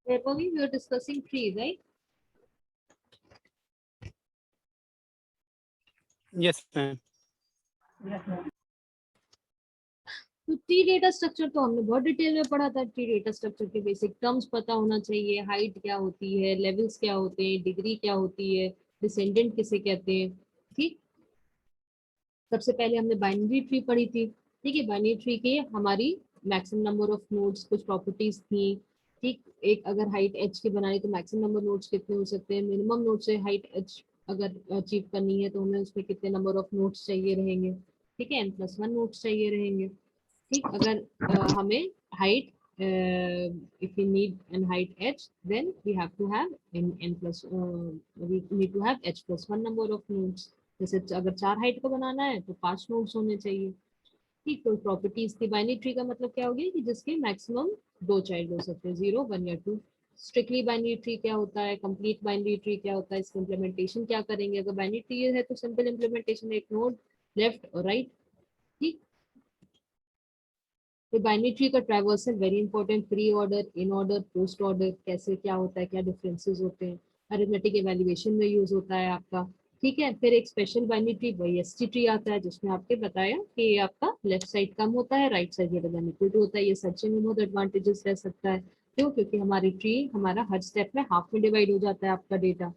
Vaibhavi, we are discussing tree, right? Yes, ma'am. तो tree data structure तो हमने बहुत डिटेल में पढ़ा था। ट्री डेटा स्ट्रक्चर के बेसिक टर्म्स पता होना चाहिए, हाइट क्या होती है, लेवल्स क्या होते हैं, डिग्री क्या होती है, डिसेंडेंट किसे कहते हैं। ठीक, सबसे पहले हमने बाइनरी ट्री पढ़ी थी। ठीक है, बाइनरी ट्री के हमारी मैक्सिमम नंबर ऑफ नोड्स, कुछ प्रॉपर्टीज थी। ठीक, एक अगर हाइट एच की बनानी तो मैक्सिमम नंबर नोड्स कितने हो सकते हैं, मिनिमम नोड से हाइट एच अगर अचीव करनी है तो हमें उसमें कितने नंबर ऑफ नोड्स चाहिए रहेंगे। ठीक है, n+1 नोड्स चाहिए रहेंगे। ठीक, अगर हमें height if we need an height h, then we have to have we need to have h+1 number of nodes। जैसे अगर 4 हाइट को बनाना है तो 5 नोड्स होने चाहिए। ठीक, तो प्रॉपर्टीज थी। बाइनरी ट्री का मतलब क्या हो गया कि जिसके मैक्सिमम 2 चाइल्ड हो सकते हैं, 0, 1 या 2। स्ट्रिक्टली बाइनरी ट्री क्या होता है, कंप्लीट बाइनरी ट्री क्या होता है, इसका इम्प्लीमेंटेशन क्या करेंगे। अगर बाइनरी ट्री है तो सिंपल इम्प्लीमेंटेशन, एक नोड लेफ्ट और राइट। ठीक, तो बाइनरी ट्री का traversal very important, pre order, in order, post order, कैसे क्या होता है, क्या डिफरेंसेस होते हैं, अरिथमेटिक इवैल्यूएशन में यूज होता है आपका। ठीक है, फिर एक स्पेशल बाइनरी ट्री वाईएसटी ट्री आता है, जिसमें आपके बताया कि ये आपका लेफ्ट साइड कम होता है, राइट साइड ज्यादा बेनिफिट होता है। ये सर्चिंग में बहुत एडवांटेजेस रह सकता है। क्यों? क्योंकि हमारी ट्री हमारा हर स्टेप में हाफ में डिवाइड हो जाता है आपका डेटा।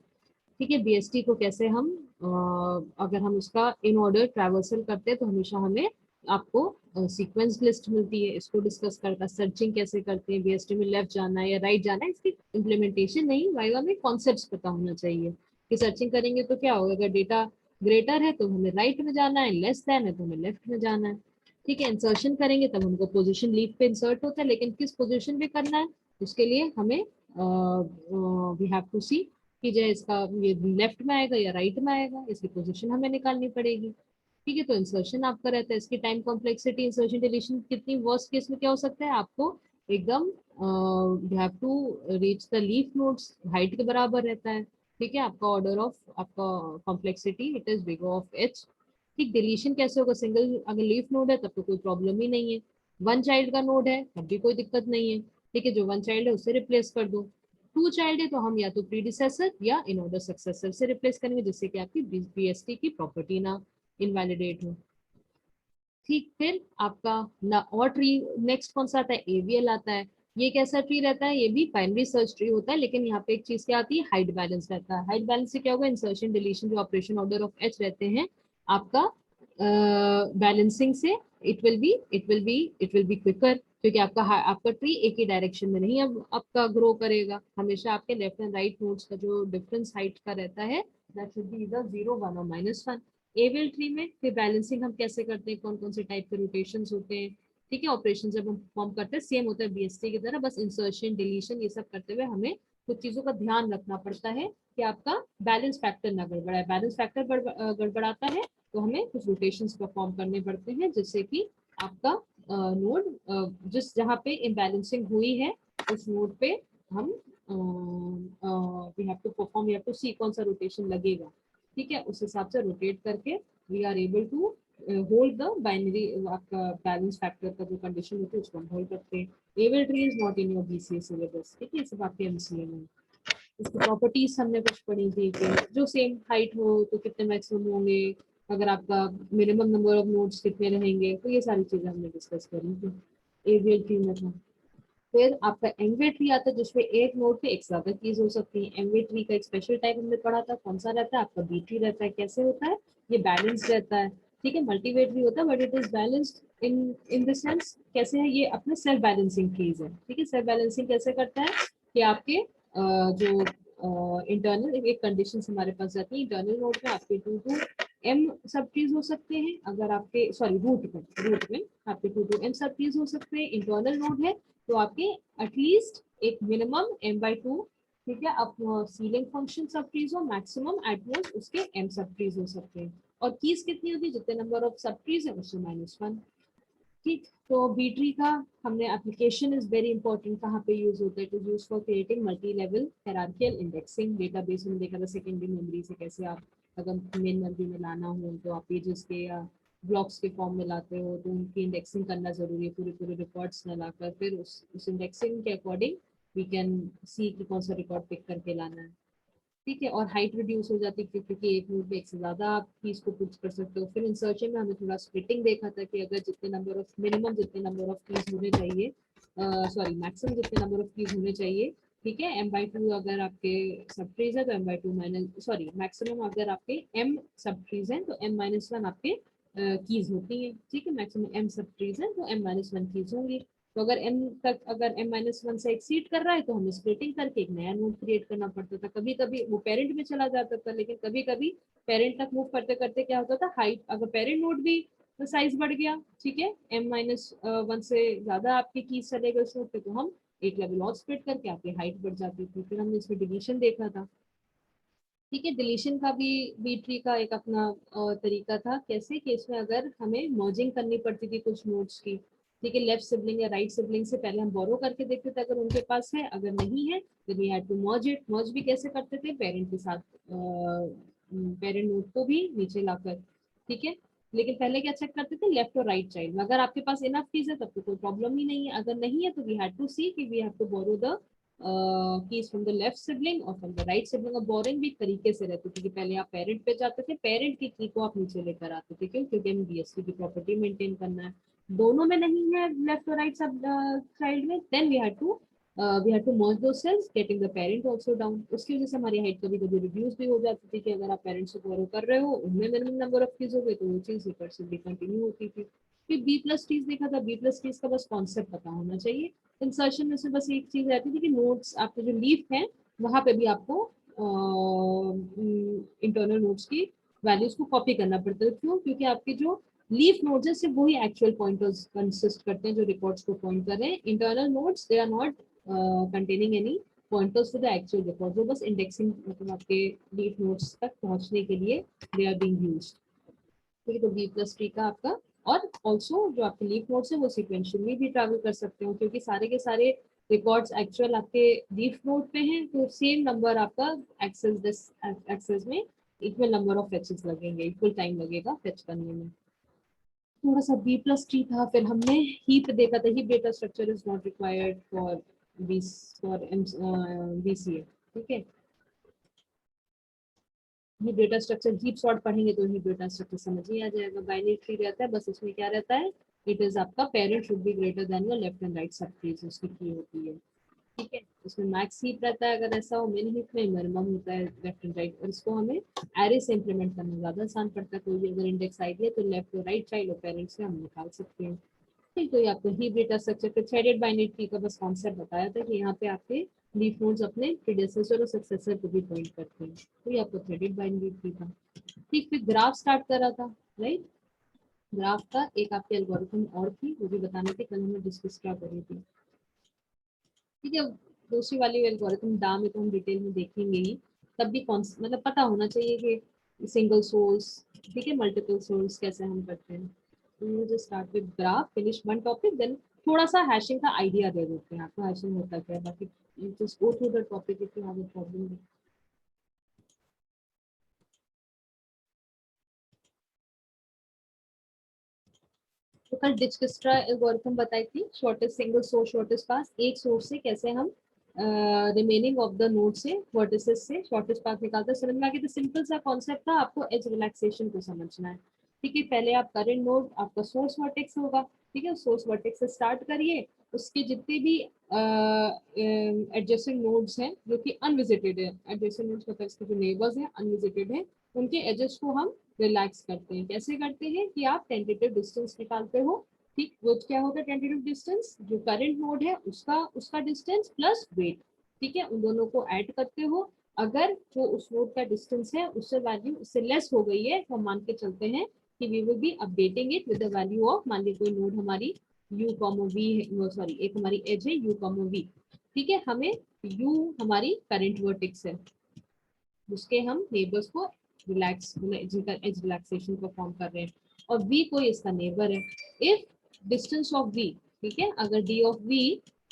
ठीक है, बीएसटी को कैसे हम अगर हम उसका इन ऑर्डर ट्रैवर्सल करते हैं तो हमेशा हमें आपको सीक्वेंस लिस्ट मिलती है। इसको डिस्कस करता, सर्चिंग कैसे करते हैं, बीएसटी में लेफ्ट जाना है या राइट जाना है, इसकी इम्प्लीमेंटेशन नहीं, वाइवा में कॉन्सेप्ट्स पता होना चाहिए कि सर्चिंग करेंगे तो क्या होगा। अगर डेटा ग्रेटर है तो हमें राइट में जाना है, लेस देन है तो हमें लेफ्ट में जाना है। ठीक है, इंसर्शन करेंगे तब हमको पोजीशन लीफ पे इंसर्ट होता है, लेकिन किस पोजीशन पे करना है उसके लिए हमें वी हैव टू सी कि जो इसका ये लेफ्ट में आएगा या राइट में आएगा, इसकी पोजीशन हमें निकालनी पड़ेगी। ठीक है, तो इंसर्शन आपका रहता है, इसकी टाइम कॉम्प्लेक्सिटी, इंसर्शन डिलीशन कितनी, वर्स्ट केस में क्या हो सकता है आपको एकदम you have to reach the leaf nodes, height के बराबर रहता है। ठीक है, आपका ऑर्डर ऑफ आपका complexity it is big of h. ठीक, डिलीशन कैसे होगा, सिंगल अगर लीफ नोड है तब तो कोई प्रॉब्लम ही नहीं है, वन चाइल्ड का नोड है तब भी कोई दिक्कत नहीं है। ठीक है, जो वन चाइल्ड है उससे रिप्लेस कर दो। टू चाइल्ड है तो हम या तो प्रीडिसेसर या इन ऑर्डर सक्सेसर से रिप्लेस करेंगे, जिससे कि आपकी बीएसटी की प्रॉपर्टी ना इनवैलिडेट हो। ठीक, फिर आपका ना और ट्री नेक्स्ट कौन सा आता है, एवीएल आता है। ये कैसा ट्री रहता है, ये भी बाइनरी सर्च ट्री होता है, लेकिन यहाँ पे एक चीज क्या आती है, हाइट बैलेंस रहता है। हाइट बैलेंस से क्या होगा, इंसर्शन डिलीशन जो ऑपरेशन ऑर्डर ऑफ एच रहते हैं आपका बैलेंसिंग से इट विल बी क्विकर, क्योंकि आपका ट्री एक ही डायरेक्शन में नहीं अब आपका ग्रो करेगा। हमेशा आपके लेफ्ट एंड राइट नोड्स का जो डिफरेंस हाइट का रहता है दैट शुड बी इधर 0, 1 और -1। एवियल ट्री में फिर बैलेंसिंग हम कैसे करते हैं, कौन कौन से टाइप के रोटेशंस होते हैं। ठीक है, ऑपरेशन जब हम परफॉर्म करते हैं सेम होता है बीएसटी की तरह, बस इंसर्शन डिलीशन ये सब करते हुए हमें कुछ चीजों का ध्यान रखना पड़ता है कि आपका बैलेंस फैक्टर ना गड़बड़ाए। बैलेंस फैक्टर गड़बड़ाता है तो हमें कुछ रोटेशंस परफॉर्म करने पड़ते हैं, जिससे कि आपका नोड जिस जहाँ पे इम्बैलेंसिंग हुई है उस नोड पे हम we have to perform, we have to see कौन सा रोटेशन लगेगा। ठीक है, उस हिसाब से रोटेट करके we are able to hold the binary, आपका बैलेंस फैक्टर का जो कंडीशन होती है उसको हम होल्ड करते हैं। Able tree is not in your BCA syllabus. ठीक है, ये सब आपके एमसीए में। इसकी प्रॉपर्टीज हमने कुछ पढ़ी थी कि जो सेम हाइट हो तो कितने मैक्सिमम होंगे, अगर आपका मिनिमम नंबर ऑफ नोड्स कितने रहेंगे, तो ये सारी चीजें हमने डिस्कस करी थी एवीएल ट्री में था। फिर आपका एमवे ट्री आता है, जिसमें एक नोड पे एक ज्यादा कीज हो सकती है। एमवे ट्री का एक स्पेशल टाइप हमने पढ़ा था, कौन सा रहता है आपका, बी ट्री रहता है। कैसे होता है, ये बैलेंस रहता है। ठीक है, मल्टीवे ट्री होता है but it is balanced in the sense कैसे है, ये अपना सेल्फ बैलेंसिंग ट्रीज है। ठीक है, सेल्फ बैलेंसिंग कैसे करता है कि आपके जो इंटरनल एक कंडीशन हमारे पास जाती है, इंटरनल नोड में आपके 2 एम सब ट्रीज हो सकते हैं, अगर आपके सॉरी रूट में आपके 2 एम सब ट्रीज हो सकते हैं। इंटरनल नोड है तो आपके एटलीस्ट एक मिनिमम m/2। ठीक है, अब सीलिंग फंक्शन सब ट्रीज हो, मैक्सिमम एट मोस्ट उसके m सब ट्रीज हो सकते हैं। और कीज कितनी होगी, जितने नंबर ऑफ सब ट्रीज है उससे -1। ठीक, तो बी ट्री का हमने एप्लीकेशन इज वेरी इंपॉर्टेंट, कहाँ पे यूज होता है, it is use for creating multi level hierarchical indexing. Database में देखा था सेकेंडरी मेमोरी से कैसे आप अगर मेन मेमोरी में लाना हो तो आप पेजेस के या ब्लॉक्स के फॉर्म में लाते हो, तो उनकी इंडेक्सिंग करना जरूरी है, पूरे पूरे रिकॉर्ड्स न लाकर फिर उस इंडेक्सिंग के अकॉर्डिंग वी कैन सी कि कौन सा रिकॉर्ड पिक करके लाना है। ठीक है, और हाइट रिड्यूस हो जाती है क्योंकि एक नोड में एक से ज्यादा आप कीज को पुट कर सकते हो। फिर इंसर्शन में हमने थोड़ा स्प्लिटिंग देखा था कि अगर जितने नंबर ऑफ मिनिमम जितने नंबर ऑफ कीज होने चाहिए, सॉरी मैक्सिमम जितने नंबर ऑफ कीज होने चाहिए, ठीक है, m/2 अगर आपके सब ट्रीज है तो m/2 माइनस, सॉरी मैक्सिमम अगर आपके m सब ट्रीज हैं तो m-1 आपके कीज होती हैं। ठीक है, मैक्सिमम m सब ट्रीज हैं तो m-1 कीज होंगी। तो अगर m तक अगर m-1 से एक्सीड कर रहा है तो हमें स्प्लिटिंग करके एक नया नोड क्रिएट करना पड़ता था। कभी कभी वो पेरेंट में चला जाता था, लेकिन कभी कभी पेरेंट तक मूव करते करते क्या होता था, हाइट अगर पेरेंट नोड भी साइज बढ़ गया, ठीक है, m-1 से ज्यादा आपके कीज चले गए उस नोड पे, तो हम एक लेवल और स्प्लिट करके आपकी हाइट बढ़ जाती थी। फिर हमने इसमें डिलीशन देखा था। ठीक है, डिलीशन का भी बी ट्री का एक अपना तरीका था, कैसे कि इसमें अगर हमें मर्जिंग करनी पड़ती थी कुछ नोड्स की, ठीक है, लेफ्ट सिबलिंग या राइट सिबलिंग से पहले हम बोरो करके देखते थे अगर उनके पास है, अगर नहीं है तो we had to merge it. Merge भी कैसे करते थे, पेरेंट के साथ, पेरेंट नोड को भी नीचे लाकर। ठीक है, लेकिन पहले क्या चेक करते थे, लेफ्ट और राइट चाइल्ड में अगर आपके पास इनफ कीज है तब तो कोई प्रॉब्लम ही नहीं है, अगर नहीं है तो वी हैड टू सी कि we have to borrow the keys from the left sibling और फ्रॉम द राइट सिबलिंग। और बोरिंग भी तरीके से रहती थी कि पहले आप पेरेंट पे जाते थे, पेरेंट की की को आप नीचे लेकर आते थे, क्यों, क्योंकि हमें बीएसटी की प्रॉपर्टी मेंटेन करना है। दोनों में नहीं है लेफ्ट और राइट सब चाइल्ड में, then we had to merge दो cells getting the parent also down. उसकी वजह से हमारी हाइट कभी कभी रिड्यूस भी हो जाती थी कि अगर आप पेरेंट्स से बोरो कर रहे हो उनमें मिनिमम नंबर ऑफ कीज हो गए तो वो चीज रिकर्सिवली कंटिन्यू होती थी। फिर बी प्लस टीज देखा था, बी प्लस टीज का बस कॉन्सेप्ट पता होना चाहिए। इंसर्शन में से बस एक चीज रहती थी कि नोट्स आपके जो लीफ है वहां पे भी आपको इंटरनल नोट्स की वैल्यूज को कॉपी करना पड़ता है। क्यों, क्योंकि आपके जो लीफ नोड्स है सिर्फ वही एक्चुअल पॉइंटर्स कंसिस्ट करते हैं जो रिकॉर्ड्स को पॉइंट कर रहे हैं। Internal nodes they are not containing any pointers to the actual record, जो बस इंडेक्सिंग मतलब आपके लीफ नोड्स तक पहुंचने के लिए दे आर बीइंग यूज्ड। ठीक है, तो बी प्लस ट्री का आपका, और ऑल्सो जो आपके लीफ नोड्स है वो सिक्वेंशियली भी ट्रैवल कर सकते हो, क्योंकि सारे के सारे रिकॉर्ड्स एक्चुअल आपके लीफ नोड पे हैं, तो सेम नंबर आपका एक्सेस दिस एक्सेस में इक्वल नंबर ऑफ फेचेस लगेंगे, इक्वल टाइम लगेगा फेच करने में। थोड़ा सा बी प्लस ट्री था। फिर हमने हीप देखा था, heap data structure is not required for b for BCA. ठीक है, ये डेटा स्ट्रक्चर हीप सॉर्ट पढ़ेंगे तो हीप डेटा स्ट्रक्चर समझ ही आ जाएगा। बाइनरी ट्री रहता है, बस इसमें क्या रहता है, इट इज आपका parent should be greater than your left and right सब ट्रीज, उसकी की होती है। ठीक है, इसमें मैक्स हीप रहता है अगर ऐसा हो, मिन हीप में मिनिमम होता है लेफ्ट एंड राइट, और इसको हमें एरे से इंप्लीमेंट करना ज्यादा आसान पड़ता है। कोई भी अगर इंडेक्स आईडी है तो लेफ्ट और राइट चाइल्ड और पेरेंट्स से हम निकाल सकते हैं। ठीक, तो ये आपको हीप डेटा स्ट्रक्चर पे थ्रेडेड बाइनरी ट्री का बस कॉन्सेप्ट बताया था कि यहाँ पे आपके लीफ नोड्स अपने प्रीडेसेसर और सक्सेसर को भी पॉइंट करते हैं, तो ये आपको थ्रेडेड बाइनरी ट्री था। ठीक, फिर ग्राफ स्टार्ट करा था, राइट। ग्राफ का एक आपकी एल्गोरिथम और थी, वो भी बताने थे, कल हमने डिस्कस क्या करी थी। ठीक है, दूसरी वाली एल्गोरिथम डा में तो हम डिटेल में देखेंगे ही, तब भी कौन मतलब पता होना चाहिए कि सिंगल सोर्स, ठीक है, मल्टीपल सोर्स कैसे हम करते हैं। तो you just start with graph, finish one topic, then थोड़ा सा हैशिंग का आइडिया दे देते हैं आपको, हैशिंग होता क्या है, बाकी just go through the topic if you have a problem. तो कल डिजक्स्ट्रा एल्गोरिथम बताई थी, shortest single source shortest path, एक सोर्स से कैसे हम रिमेनिंग ऑफ द नोड से वर्टिसेस से शॉर्टेस्ट पाथ निकालते हैं। समझ में आ गया, तो सिंपल सा कॉन्सेप्ट था, आपको एज रिलैक्सेशन को समझना है। ठीक है, पहले आप करेंट नोड आपका सोर्स वर्टेक्स होगा, ठीक है, सोर्स वर्टेक्स से स्टार्ट करिए, उसके जितने भी एडजेसेंट नोड्स हैं जो कि अनविजिटेड है, एडजेसेंट नोड्स मतलब इसके जो नेबर्स हैं अनविजिटेड हैं, उनके एजेस को हम रिलैक्स करते हैं। कैसे करते हैं कि आप टेंटेटिव डिस्टेंस निकालते हो। ठीक, वो क्या होता है टेंटेटिव डिस्टेंस, जो करंट नोड है उसका उसका डिस्टेंस प्लस वेट, ठीक है, उन दोनों को ऐड करते हो। अगर जो उस नोड का डिस्टेंस है उससे वैल्यू उससे लेस हो गई है तो हम मान के चलते हैं कि we will be updating it with the value of, मान लीजिए कोई नोड हमारी u कॉमो v है, सॉरी एक हमारी एज है u कॉमो v, ठीक है, हमें u हमारी करंट वर्टेक्स है, उसके हम नेबर्स को रिलैक्स जिनका एज रिलैक्सेशन परफॉर्म कर रहे हैं, और v कोई इसका नेबर है। इफ डिस्टेंस ऑफ v, ठीक है, अगर d ऑफ v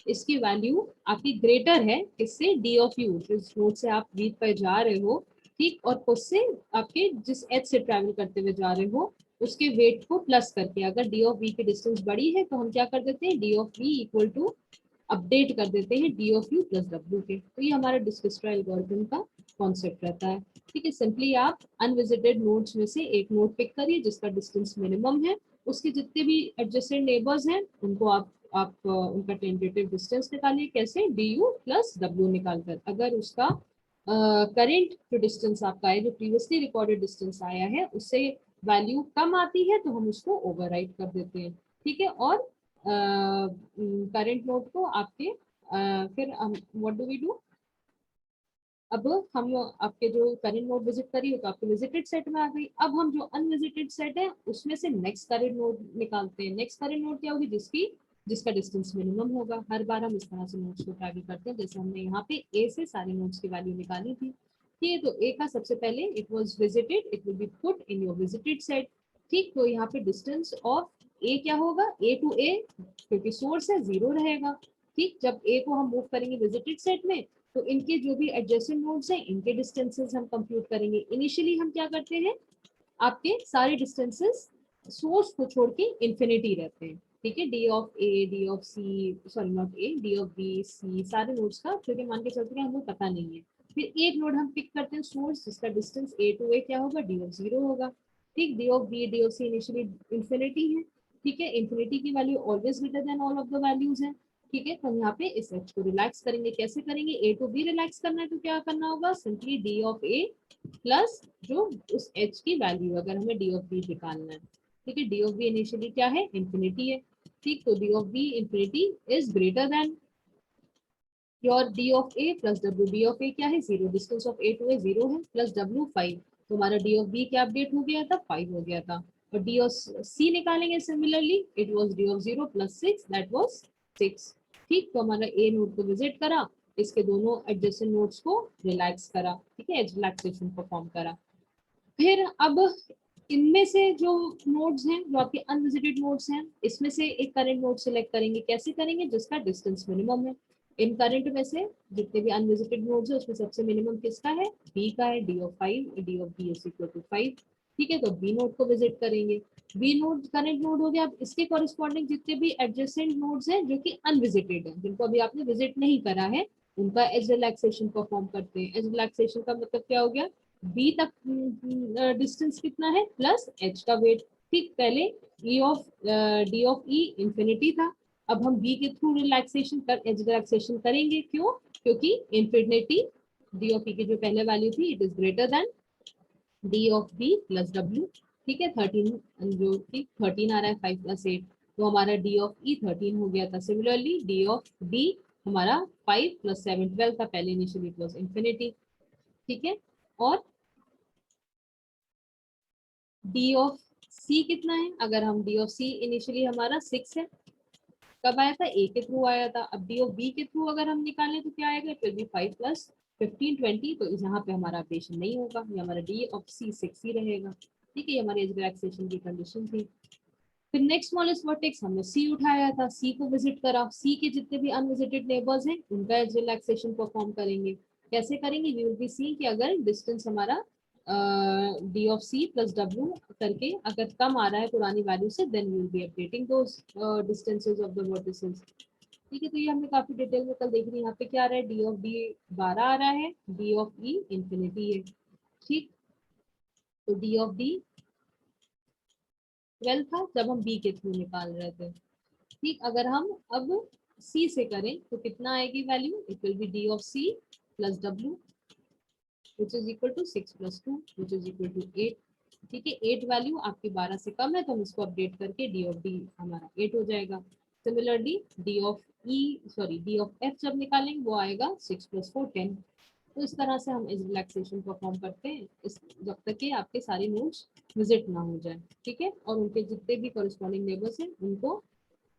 इसकी वैल्यू आपकी ग्रेटर है इससे d ऑफ u, जिस नोड से आप v पर जा रहे हो, ठीक, और उससे आपके जिस एज से ट्रैवल करते हुए जा रहे हो उसके वेट को प्लस करके, अगर d ऑफ v की डिस्टेंस बड़ी है तो हम क्या कर देते हैं, d of v equal to update कर देते हैं डी ऑफ यू प्लस डब्ल्यू के। तो ये हमारा डिजक्स्ट्रा एल्गोरिथम का कॉन्सेप्ट रहता है। ठीक है, सिंपली आप अनविजिटेड नोड्स में से एक नोड पिक करिए जिसका डिस्टेंस मिनिमम है, उसके जितने भी एडजेसेंट नेबर्स हैं उनको आप उनका टेंटेटिव डिस्टेंस निकालिए। कैसे? डी यू प्लस डब्ल्यू निकाल कर। अगर उसका करेंट जो डिस्टेंस आपका है, जो प्रीवियसली रिकॉर्डेड डिस्टेंस आया है, उससे वैल्यू कम आती है तो हम उसको ओवरराइट कर देते हैं। ठीक है, और करंट नोड को आपके फिर हम व्हाट डू वी डू, अब हम आपके जो करंट नोड विजिट करी हो तो आपके विजिटेड सेट में आ गई। अब हम जो अनविजिटेड सेट है उसमें से नेक्स्ट करंट नोड निकालते हैं। नेक्स्ट करंट नोड क्या होगी? जिसका डिस्टेंस मिनिमम होगा। हर बार हम इस तरह से नोड्स को ट्रैवल करते हैं, जैसे हमने यहाँ पे ए से सारे नोड्स की वैल्यू निकाली थी। ठीक है, तो ए का सबसे पहले it was visited, it will B put in your visited set. ठीक, तो यहाँ पे डिस्टेंस ऑफ ए क्या होगा? ए टू ए, क्योंकि सोर्स है, 0 रहेगा। ठीक, जब ए को हम मूव करेंगे विजिटेड सेट में तो इनके जो भी एडजेसेंट नोड्स हैं इनके डिस्टेंसेस हम कंप्यूट करेंगे। इनिशियली हम क्या करते हैं, आपके सारे डिस्टेंसेस सोर्स को छोड़ के इन्फिनिटी रहते हैं। ठीक है, D of A, D of C, sorry not A, D of B, C, सारे नोड्स का, क्योंकि मान के चलते हैं हमें पता नहीं है। फिर एक नोड हम पिक करते हैं सोर्स जिसका डिस्टेंस ए टू ए क्या होगा? डी ऑफ 0 होगा। ठीक, d of b, d of c initially infinity है। ठीक है, इन्फिनिटी की value always greater than all of the values है। ठीक है, तो हम यहाँ पे इस एच को रिलैक्स करेंगे। कैसे करेंगे? ए टू बी रिलैक्स करना है तो क्या करना होगा? Simply D of A plus जो उस एच की वैल्यू, अगर हमें डी ऑफ बी निकालना है। ठीक है, डी ऑफ बी इनिशियली क्या है? इन्फिनिटी है। ठीक, तो D of B infinity is greater than your D of A plus W. D of A क्या है? 0, distance of A to A 0 है, प्लस डब्ल्यू 5। तो हमारा डी ऑफ बी क्या अपडेट हो गया था? 5 हो गया था। और डी ऑफ सी निकालेंगे similarly, it was D of 0 plus 6, that was 6। ठीक, तो हमारा ए नोड को विजिट करा, इसके दोनों एडजेसेंट नोड्स को रिलैक्स करा। ठीक है, एज रिलैक्सेशन परफॉर्म करा। फिर अब इनमें से जो नोड्स हैं, जो आपके अनविजिटेड नोड्स हैं, इसमें से एक करंट नोड सिलेक्ट करेंगे। कैसे करेंगे? जिसका डिस्टेंस मिनिमम है। इन करंट में से जितने भी अनविजिटेड नोड्स है उसमें सबसे मिनिमम किसका है? बी का है, D of 5, d of b is equal to 5। ठीक है, तो बी नोड को विजिट करेंगे। बी नोड करंट नोड हो गया। अब इसके कॉरेस्पॉन्डिंग जितने भी एडजेसेंट नोड्स हैं जो कि अनविजिटेड है, जिनको अभी आपने विजिट नहीं करा है, उनका एज रिलैक्सेशन परफॉर्म करते हैं। एज रिलैक्सेशन का मतलब क्या हो गया? बी तक डिस्टेंस कितना है प्लस एच का वेट। ठीक, पहले डी ऑफ ई इंफिनिटी था, अब हम बी के थ्रू रिलैक्सेशन कर एज रिलैक्सेशन करेंगे। क्यों? क्योंकि इंफिनिटी डी ऑफ ई की जो पहले वैल्यू थी it is greater than d of b plus डब्ल्यू। ठीक है, 13 जो कि 13 आ रहा है 5 प्लस 8, तो हमारा डी ऑफ ई 13 हो गया था। सिमिलरली डी ऑफ बी हमारा 5 प्लस 7 12 था, पहले इनिशियली प्लस इंफिनिटी। ठीक है, और डी ऑफ सी कितना है? अगर हम डी ऑफ सी इनिशियली हमारा 6 है, कब आया था? ए के थ्रू आया था। अब डी ऑफ बी के थ्रू अगर हम निकालें तो क्या आएगा? It will B 5 plus 15 20। तो यहाँ पे हमारा अपडेशन नहीं होगा, ये हमारा डी ऑफ सी 6 ही रहेगा। ठीक है, ये हमारी रिलैक्सेशन की कंडीशन थी। फिर नेक्स्ट स्मॉलेस्ट वर्टेक्स हमने सी उठाया था, सी को विजिट करा। सी के जितने भी अनविजिटेड नेबर्स हैं उनका एज रिलैक्सेशन परफॉर्म करेंगे। कैसे करेंगे? वी विल बी सी कि अगर डिस्टेंस हमारा डी ऑफ सी प्लस डब्ल्यू करके अगर कम आ रहा है पुरानी वैल्यू से, then we will be updating those distances of the vertices. ठीक है, तो ये हमने काफी डिटेल में कल देख ली। यहाँ पे क्या आ रहा है? डी ऑफ डी 12 आ रहा है, डी ऑफ ई इंफिनिटी है। ठीक, तो डी ऑफ डी 12 था जब हम बी के थ्रू निकाल रहे थे। ठीक, अगर हम अब सी से करें तो कितना आएगी value? It will be d of c plus डब्ल्यू which is equal to 6 plus 2 which is equal to 8। ठीक है, 8 वैल्यू आपकी 12 से कम है तो हम इसको अपडेट करके डी ऑफ डी हमारा 8 हो जाएगा। Similarly D of E sorry D of F जब निकालेंगे वो आएगा 6 प्लस 4 10। तो इस तरह से हम इस रिलैक्सेशन परफॉर्म करते हैं इस जब तक कि आपके सारे नोड्स विजिट ना हो जाए। ठीक है, और उनके जितने भी कॉरेस्पॉन्डिंग नेबर्स हैं उनको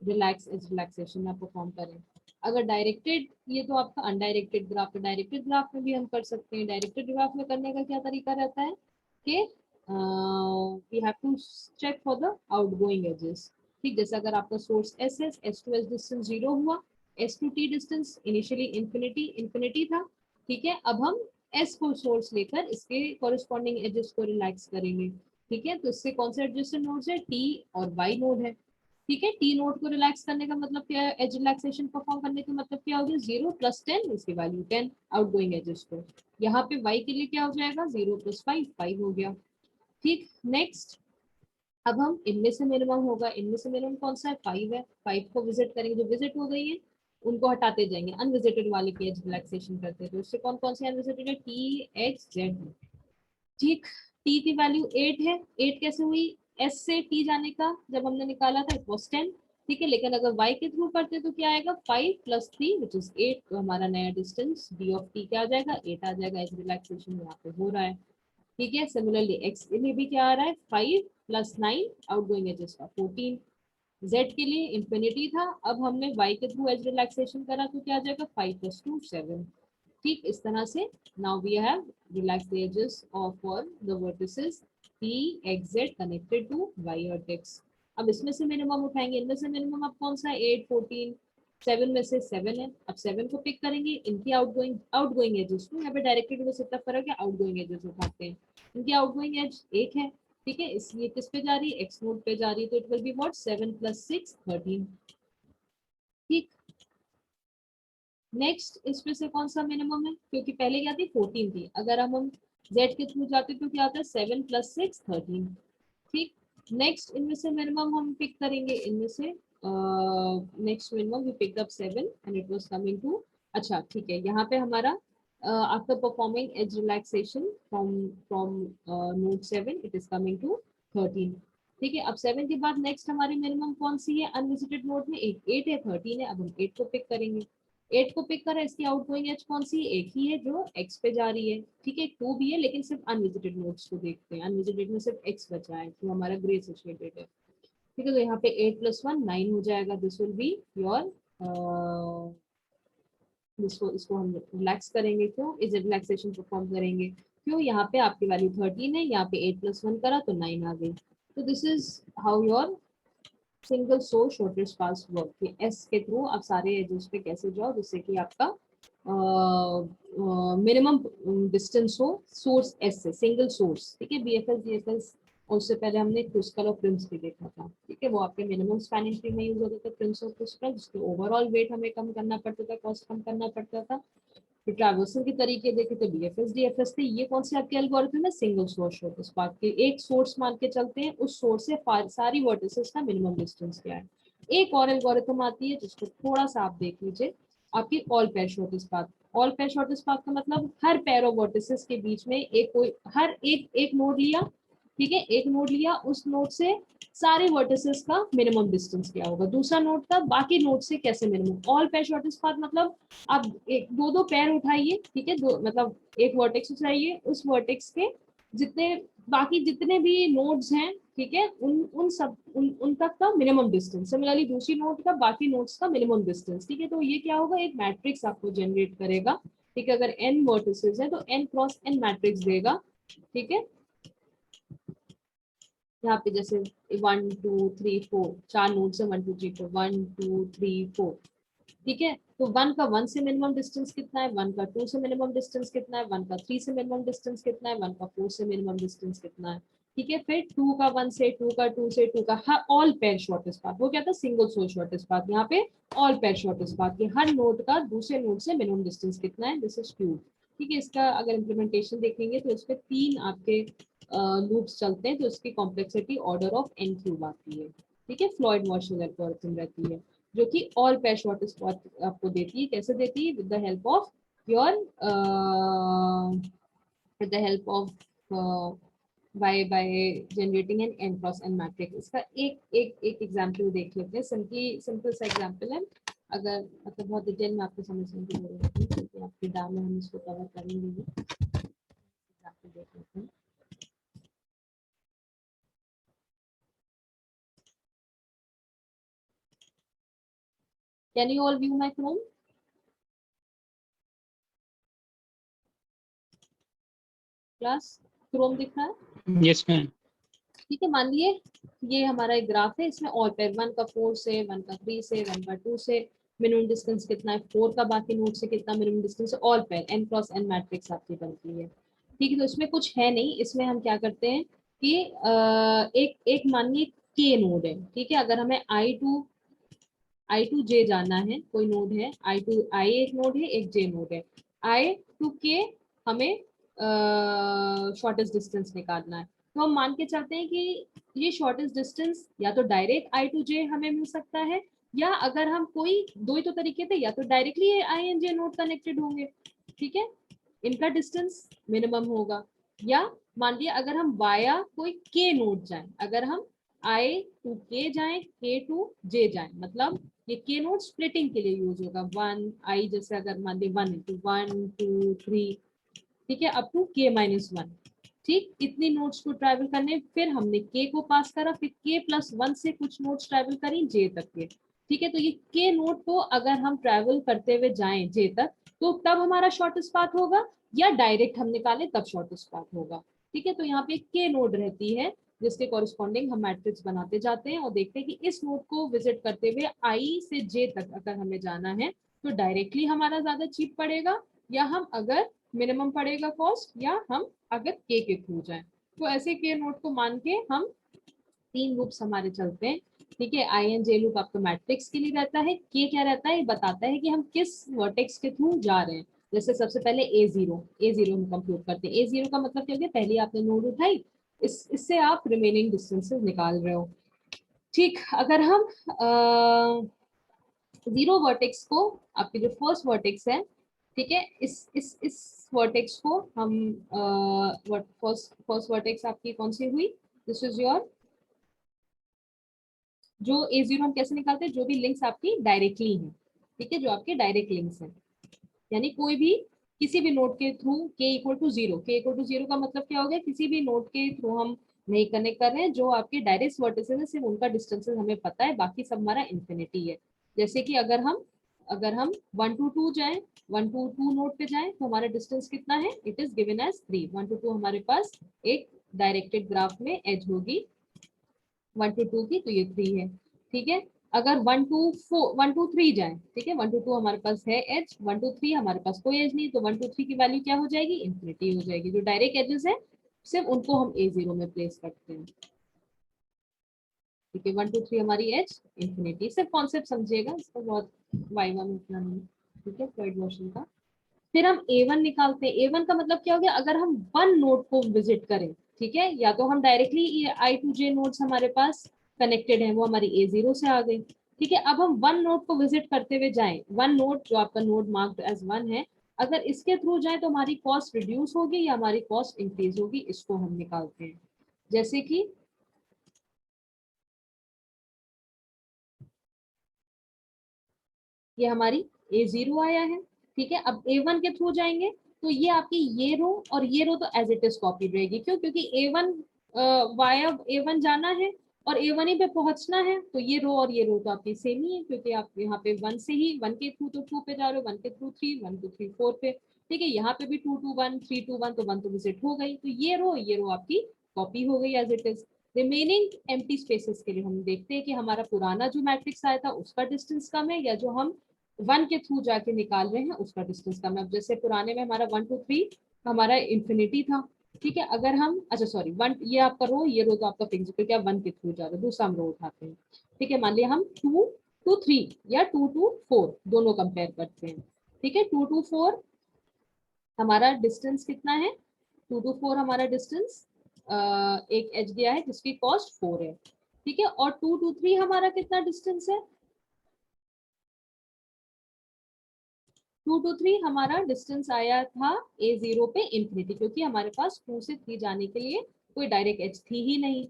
रिलैक्सेशन में परफॉर्म करें। अगर डायरेक्टेड, ये तो आपका अनडायरेक्टेड ग्राफ है, डायरेक्टेड ग्राफ में भी हम कर सकते हैं। डायरेक्टेड ग्राफ में करने का क्या तरीका रहता है कि we have to check for the outgoing edges. ठीक, जैसे अगर आपका सोर्स एस है, एस टू एस डिस्टेंस 0 हुआ, s to t distance initially infinity था। ठीक है, अब हम एस को सोर्स लेकर इसके कॉरेस्पॉन्डिंग एजेस को रिलैक्स करेंगे। ठीक है, तो इससे कौन से एडजेसेंट नोड्स है? टी और वाई नोड है। ठीक है, टी नोड को रिलैक्स करने का मतलब क्या है, एज रिलैक्सेशन परफॉर्म करने का मतलब क्या हो गया, 0 + 10 इसकी वैल्यू 10 आउटगोइंग एजेस को। यहाँ पे y के लिए क्या हो जाएगा, 0 + 5 5 हो गया। ठीक, नेक्स्ट अब हम इनमें से मिनिमम होगा, इनमें से मिनिमम कौन सा है, 5 है, 5 को विजिट करेंगे, जो विजिट हो गई है उनको हटाते जाएंगे, अनविजिटेड वाले की एज रिलैक्सेशन करते हैं, तो इससे कौन कौन से अनविजिटेड है, टी एक्स जेड। ठीक, टी की वैल्यू 8 है, 8 कैसे हुई, एस से टी जाने का जब हमने निकाला था इट वाज 10। ठीक है, लेकिन अगर y के थ्रू करते तो क्या आएगा, 5 + 3 विच इज 8, तो हमारा नया डिस्टेंस d ऑफ t क्या आ जाएगा, 8 आ जाएगा, एज रिलैक्सेशन यहाँ पे हो रहा है। ठीक है, सिमिलरली x के लिए भी क्या आ रहा है, 5 + 9 आउटगोइंग एजेस का 14। z के लिए इंफिनिटी था, अब हमने y के थ्रू एज रिलैक्सेशन करा तो क्या आ जाएगा, 5 + 2 7। ठीक, इस तरह से now we have relaxed the edges of for the vertices P, X, Z connected to Y vertex। अब इसमें से मिनिमम उठाएंगे, इनमें से मिनिमम अब कौन सा है, 8 14, 7 में से 7 है, अब 7 को पिक करेंगे, इनकी आउटगोइंग एजेस को, यहाँ पे डायरेक्टेड में इतना फर्क है, आउटगोइंग एजेस उठाते हैं, इनकी आउटगोइंग एज 1 है। ठीक है, इसलिए किस पे जा रही है, एक्स नोड पे जा रही है, तो इट विल बी व्हाट, 7 + 6 13। ठीक, नेक्स्ट इसमें से कौन सा मिनिमम है, क्योंकि पहले क्या थी 14 थी, अगर हम z के थ्रू जाते तो क्या आता है, 7 + 6 13। ठीक, नेक्स्ट इनमें से मिनिमम हम पिक करेंगे, इनमें से next minimum we picked up 7 and it was coming to, अच्छा ठीक है, यहाँ पे हमारा after performing edge relaxation from from node 7 it is coming to 13। ठीक है, अब 7 के बाद नेक्स्ट हमारी मिनिमम कौन सी है, अनविजिटेड नोड में 8 है, 13 है, अब हम 8 को पिक करेंगे, 8 को पिक करा, इसकी आउटगोइंग एज कौन सी है, एक ही है जो x पे जा रही है। ठीक है, 2 भी है, लेकिन सिर्फ अनविजिटेड नोड्स को देखते हैं, अनविजिटेड में सिर्फ x बचा है जो हमारा ग्रे से शेडेड है। ठीक है, तो यहाँ पे 8 + 1 9 हो जाएगा, दिस विल बी योर, इसको हम रिलैक्स करेंगे, क्यों इज रिलैक्सेशन परफॉर्म करेंगे, क्यों यहाँ पे आपकी वैल्यू 13 है, यहाँ पे 8 + 1 करा तो 9 आ गई। तो this is how your single source shortest pass work, कि एस के थ्रू आप सारे एजेस पे कैसे जाओ जिससे कि आपका मिनिमम डिस्टेंस हो सोर्स एस से, सिंगल सोर्स। ठीक है, बीएफएस डीएफएस, उससे पहले हमने क्रिस्टल और प्रिंस भी देखा था। ठीक है, वो आपके मिनिमम स्पैनिंग ट्री में यूज होता था, प्रिंस और क्रिस्टल, जिसके ओवरऑल वेट हमें कम करना पड़ता था, कॉस्ट कम करना पड़ता था। फिर ट्रैवर्सल के तरीके देखे तो बीएफएस डीएफएस थे, ये कौन से आपके एल्गोरिथम है, सिंगल सोर्स शॉर्टेस्ट पाथ के, एक सोर्स मान के चलते हैं, उस सोर्स से सारी वर्टिसेस का मिनिमम डिस्टेंस क्या है। एक और एल्गोरिथम आती है जिसको थोड़ा सा आप देख लीजिए, आपकी all pair shortest path. All pair shortest path का मतलब हर पेयर ऑफ वर्टिसेस के बीच में एक कोई हर एक नोड लिया, ठीक है, एक नोड लिया, उस नोड से सारे वर्टिसेस का मिनिमम डिस्टेंस क्या होगा, दूसरा नोड का बाकी नोड से कैसे minimum. All pair shortest path मतलब आप एक दो दो पैर उठाइए, ठीक है, दो मतलब एक वर्टेक्स उठाइए, उस वर्टेक्स के जितने बाकी जितने भी नोड्स हैं, ठीक है, उन तक का मिनिमम डिस्टेंस, सिमिलरली दूसरी नोड का बाकी नोड्स का मिनिमम डिस्टेंस। ठीक है, तो ये क्या होगा, एक मैट्रिक्स आपको जनरेट करेगा। ठीक है, अगर n वर्टिसेस है तो n क्रॉस n मैट्रिक्स देगा। ठीक है, यहाँ पे जैसे 1 2 3 4 चार नोड्स है, 1 2 3 4 1 2 3 4। ठीक है, तो 1 का 1 से मिनिमम डिस्टेंस कितना है, 1 का 2 से मिनिमम डिस्टेंस कितना है, 1 का 3 से मिनिमम डिस्टेंस कितना है, 1 का 4 से मिनिमम डिस्टेंस कितना है। ठीक है, फिर 2 का 1 से, 2 का 2 से, 2 का हर ऑल पेयर शॉर्टेस्ट पाथ, वो क्या था, सिंगल सोर्स शॉर्टेस्ट पाथ, यहाँ पे ऑल पेयर शॉर्टेस्ट पाथ के हर नोड का दूसरे नोड से मिनिमम डिस्टेंस कितना है, दिस इज 2। ठीक है, इसका अगर इम्प्लीमेंटेशन देखेंगे तो इस पे 3 आपके लूप्स चलते हैं, तो इसकी complexity order of n cube आती है। ठीक है, फ्लॉयड मॉर्शल एल्गोरिथम रहती है, जो कि ऑल पेयर शॉर्टेस्ट पाथ आपको देती है, कैसे देती है, with the help of your with the help of by generating an n cross n matrix। इसका एक एग्जांपल देख लेते हैं, सिंपल सा एग्जांपल है, अगर मतलब बहुत डिटेल में आपको समझने की जरूरत है क्योंकि आपके डाउन में हम इसको कवर करेंगे। एग्जांपल देख लेते हैं। Can you all view my Chrome class, Chrome दिख रहा है? Yes ma'am. ठीक है, मान लिए ये हमारा एक ग्राफ है, इसमें ऑल पेयर 1 का 4 से, 1 का 3 से, 1 का 2 से मिनिमम डिस्टेंस कितना है, 4 का बाकी नोड से कितना मिनिमम डिस्टेंस है, all pair n cross n matrix आपकी बनती है। ठीक है, तो इसमें कुछ है नहीं, इसमें हम क्या करते हैं कि एक एक मानिए के नोड है, ठीक है। अगर हमें आई टू जे जाना है, कोई नोड है आई एक नोड है, एक जे नोड है, आई टू के हमें शॉर्टेस्ट डिस्टेंस निकालना है। तो हम मान के चलते हैं कि ये शॉर्टेस्ट डिस्टेंस या तो डायरेक्ट आई टू जे हमें मिल सकता है, या अगर हम कोई दो ही तो तरीके थे, या तो directly i and j node connected होंगे, ठीक है, इनका डिस्टेंस मिनिमम होगा, या मान लिया अगर हम वाया कोई के नोड जाएं, अगर हम आई टू के जाएं, के टू जे जाएं, मतलब ये के नोड स्प्लिटिंग के लिए यूज होगा। वन आई जैसे अगर मान ली वन है तो वन टू थ्री, ठीक है, अप टू के माइनस वन, ठीक, इतनी नोड्स को ट्रैवल करने, फिर हमने के को पास करा, फिर के प्लस वन से कुछ नोड्स ट्रैवल करी जे तक के, ठीक है। तो ये के नोड को अगर हम ट्रैवल करते हुए जाएं जे तक, तो तब हमारा शॉर्टेस्ट पाथ होगा, या डायरेक्ट हम निकाले तब शॉर्टेस्ट पाथ होगा, ठीक है। तो यहाँ पे के नोड रहती है जिसके कॉरेस्पॉन्डिंग हम मैट्रिक्स बनाते जाते हैं और देखते हैं कि इस नोड को विजिट करते हुए आई से जे तक अगर हमें जाना है तो डायरेक्टली हमारा ज्यादा चीप पड़ेगा, या हम अगर मिनिमम पड़ेगा कॉस्ट, या हम अगर के थ्रू जाए। तो ऐसे के नोट को मान के हम तीन लूप्स हमारे चलते हैं, ठीक है। आई एन जे लूप आपका मैट्रिक्स के लिए रहता है, के क्या रहता है, ये बताता है कि हम किस वर्टेक्स के थ्रू जा रहे हैं। जैसे सबसे पहले ए जीरो हम कंप्यूट करते हैं। ए जीरो का मतलब क्या हो गया, पहले आपने नोड उठाई, इससे आप रिमेनिंग डिस्टेंसेस निकाल रहे हो, ठीक। अगर हम जीरो वर्टेक्स को, आपके जो फर्स्ट वर्टेक्स है, ठीक है, इस वर्टेक्स को हम फर्स्ट फर्स्ट वर्टेक्स आपकी कौन सी हुई, दिस इज योर, जो ए जीरो हम कैसे निकालते हैं, जो भी लिंक्स आपकी डायरेक्टली हैं, ठीक है, जो आपके डायरेक्ट लिंक्स हैं, यानी कोई भी किसी भी नोड के थ्रू के इक्वल टू जीरो, के इक्वल टू जीरो का मतलब क्या हो गया, किसी भी नोड के थ्रू हम नहीं कनेक्ट कर रहे हैं, जो आपके डायरेक्ट वर्टिसेस है सिर्फ उनका डिस्टेंसेस हमें पता है, बाकी सब हमारा इन्फिनिटी है। जैसे कि अगर हम वन टू टू जाए, वन टू टू नोड पे जाए तो हमारा डिस्टेंस कितना है, it is given as three. One to two हमारे पास एक डायरेक्टेड ग्राफ में एज होगी वन टू टू की, तो ये थ्री है, ठीक है। अगर वन टू थ्री जाए, ठीक है, वन टू टू हमारे पास है एज, वन टू थ्री हमारे पास कोई एज नहीं, तो वन टू थ्री की वैल्यू क्या हो जाएगी, इन्फिनिटी हो जाएगी। जो डायरेक्ट एजेस है सिर्फ उनको हम ए जीरो में प्लेस करते हैं, ठीक है। वन टू थ्री हमारी एज इन्फिनिटी, सिर्फ कॉन्सेप्ट समझिएगा, इसका बहुत वाइवा में उतना नहीं, ठीक है, थर्ड वर्जन का। फिर हम ए वन निकालते हैं। ए वन का मतलब क्या हो गया, अगर हम वन नोड को विजिट करें, ठीक है, या तो हम directly i to j nodes हमारे पास कनेक्टेड है, वो हमारी ए जीरो से आ गई, ठीक है। अब हम वन नोड को विजिट करते हुए जाएं, वन नोड जो आपका नोड मार्क्ड एज वन है, अगर इसके थ्रू जाए तो हमारी कॉस्ट रिड्यूस होगी या हमारी कॉस्ट इंक्रीज होगी, इसको हम निकालते हैं। जैसे कि ये हमारी ए जीरो आया है, ठीक है। अब ए वन के थ्रू जाएंगे तो ये आपकी ये रो और ये रो तो एज इट इज कॉपी रहेगी, क्यों, क्योंकि ए वन वाया ए वन जाना है और ए वन ही पे पहुंचना है, तो ये रो और ये रो तो आपकी सेम ही है, क्योंकि आप यहाँ पे वन से ही, वन के थ्रू तो टू पे जा रहे हो, वन के through three, one two three four पे, ठीक है। यहाँ पे भी two to one, three to one, तो वन तो विजिट हो गई, तो ये रो आपकी कॉपी हो गई as it is. Remaining empty spaces के लिए हम देखते हैं कि हमारा पुराना जो मैट्रिक्स आया था उसका डिस्टेंस कम है, या जो हम वन के थ्रू जाके निकाल रहे हैं उसका डिस्टेंस कम है। अब जैसे पुराने में हमारा वन टू थ्री हमारा इंफिनिटी था, ठीक है। अगर हम, अच्छा सॉरी, वन ये आपका रो, ये रो तो आपका फिक्स, क्योंकि आप वन के थ्रू जा रहे हो, दूसरा हम रो उठाते हैं, ठीक है। मान लिया हम टू टू थ्री या टू टू फोर दोनों कंपेयर करते हैं, ठीक है। टू टू फोर हमारा डिस्टेंस कितना है, टू टू फोर हमारा डिस्टेंस एक एच दिया है जिसकी कॉस्ट फोर है, ठीक है। और टू टू थ्री हमारा कितना डिस्टेंस है, टू टू थ्री हमारा डिस्टेंस आया था ए जीरो पे इंफिनिटी, क्योंकि हमारे पास टू से थ्री जाने के लिए कोई डायरेक्ट एज थी ही नहीं,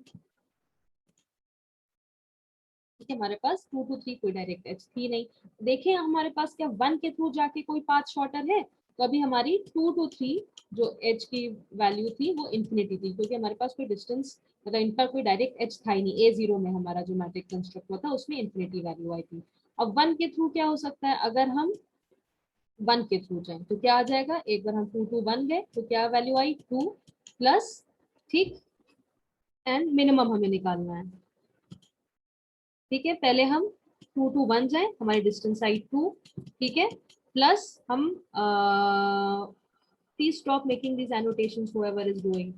ठीक है। हमारे पास टू टू थ्री कोई डायरेक्ट एज थी नहीं। देखें हमारे पास क्या वन के थ्रू जाके कोई पाथ शॉर्टर है, तो अभी हमारी टू टू थ्री जो एज की वैल्यू थी वो इंफिनिटी थी, क्योंकि हमारे पास कोई डिस्टेंस, मतलब इनका कोई डायरेक्ट एज था ही नहीं। ए जीरो में हमारा जो मैट्रिक कंस्ट्रक्ट हुआ था उसमें इंफिनिटी वैल्यू आई थी। अब वन के थ्रू क्या हो सकता है, अगर हम वन के थ्रू जाए तो क्या आ जाएगा, एक बार हम टू टू वन गए तो क्या वैल्यू आई, टू प्लस, ठीक, एंड मिनिमम हमें निकालना है, ठीक है। पहले हम टू टू वन जाए, हमारी डिस्टेंस आई टू, ठीक है, प्लस हम please stop making these annotations whoever is doing,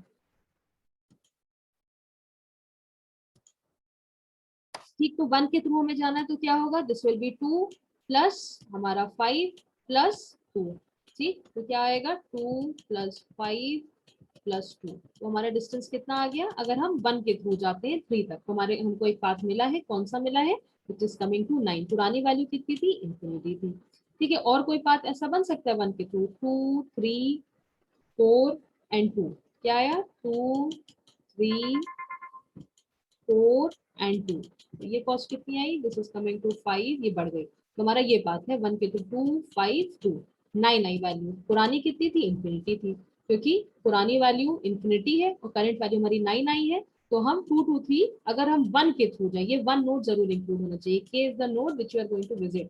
ठीक, तो 1 के थ्रू हमें जाना है तो क्या होगा, दिस विल बी 2 प्लस हमारा 5 प्लस 2। ठीक, तो क्या आएगा 2 प्लस 5 प्लस 2। तो हमारा डिस्टेंस कितना आ गया, अगर हम 1 के थ्रू जाते हैं 3 तक तो हमारे हमको एक पाथ मिला है, कौन सा मिला है, विच इज कमिंग टू 9। पुरानी वैल्यू कितनी थी, इंफिनिटी थी। ठीक है, और कोई पाथ ऐसा बन सकता है 1 के थ्रू, 2 3 4 एंड 2। क्या आया, 2 3 4 एंड 2। तो ये कॉस्ट कितनी आई, दिस इज कमिंग टू 5, ये बढ़ गई। तो हमारा ये बात है 1 के टू 2 5 2 9 आई वैल्यू। पुरानी कितनी थी, इंफिनिटी थी, क्योंकि पुरानी वैल्यू इंफिनिटी है और करंट वैल्यू हमारी 9 आई है। तो हम 2 2 3, अगर हम 1 के थ्रू जाए, ये 1 नोड जरूर इंक्लूड होना चाहिए, K is the node which you are going to visit.